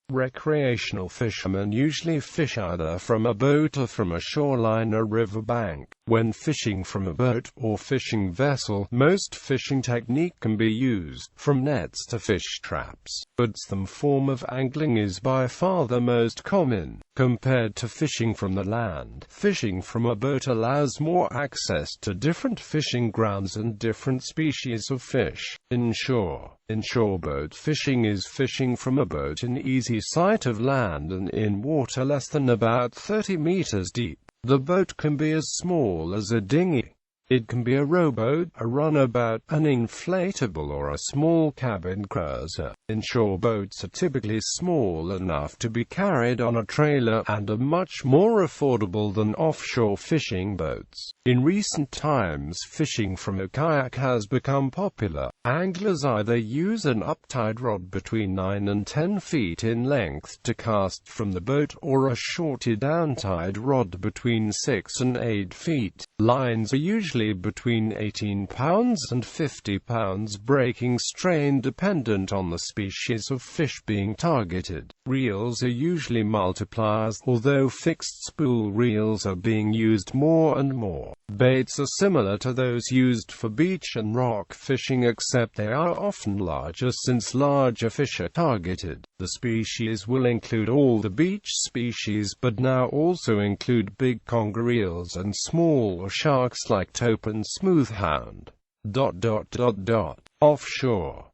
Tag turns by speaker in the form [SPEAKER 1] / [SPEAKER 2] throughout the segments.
[SPEAKER 1] Recreational fishermen usually fish either from a boat or from a shoreline or riverbank. When fishing from a boat or fishing vessel, most fishing technique can be used, from nets to fish traps. But some form of angling is by far the most common. Compared to fishing from the land, fishing from a boat allows more access to different fishing grounds and different species of fish. Inshore boat fishing is fishing from a boat in easy sight of land and in water less than about 30 meters deep. The boat can be as small as a dinghy. It can be a rowboat, a runabout, an inflatable or a small cabin cruiser. Inshore boats are typically small enough to be carried on a trailer, and are much more affordable than offshore fishing boats. In recent times, fishing from a kayak has become popular. Anglers either use an uptide rod between 9 and 10 feet in length to cast from the boat, or a shorter downtide rod between 6 and 8 feet. Lines are usually between 18 pounds and 50 pounds, breaking strain dependent on the species of fish being targeted. Reels are usually multipliers, although fixed spool reels are being used more and more. Baits are similar to those used for beach and rock fishing, except they are often larger since larger fish are targeted. The species will include all the beach species, but now also include big conger eels and small sharks like tope and smoothhound.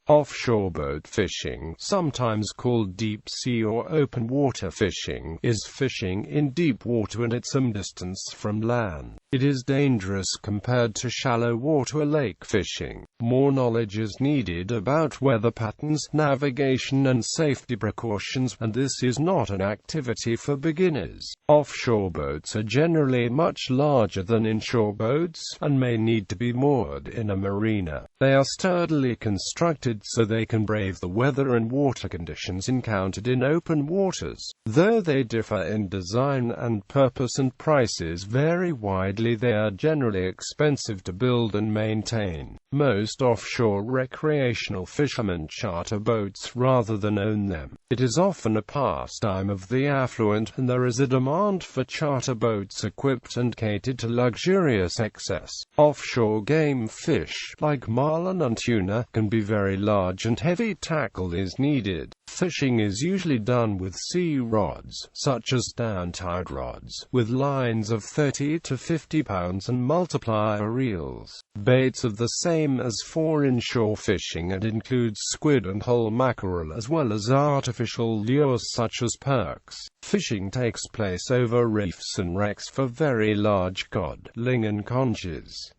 [SPEAKER 1] Offshore boat fishing, sometimes called deep sea or open water fishing, is fishing in deep water and at some distance from land. It is dangerous compared to shallow water lake fishing. More knowledge is needed about weather patterns, navigation and safety precautions, and this is not an activity for beginners. Offshore boats are generally much larger than inshore boats, and may need to be moored in a marina. They are sturdily constructed so they can brave the weather and water conditions encountered in open waters. Though they differ in design and purpose and prices vary widely, they are generally expensive to build and maintain. Most offshore recreational fishermen charter boats rather than own them. It is often a pastime of the affluent, and there is a demand for charter boats equipped and catered to luxurious excess. Offshore game fish, like marlin and tuna, can be very large and heavy tackle is needed. Fishing is usually done with sea rods, such as downtide rods, with lines of 30 to 50 pounds and multiplier reels. Baits are the same as for inshore fishing and include squid and whole mackerel, as well as artificial lures such as perks. Fishing takes place over reefs and wrecks for very large cod, ling and conches.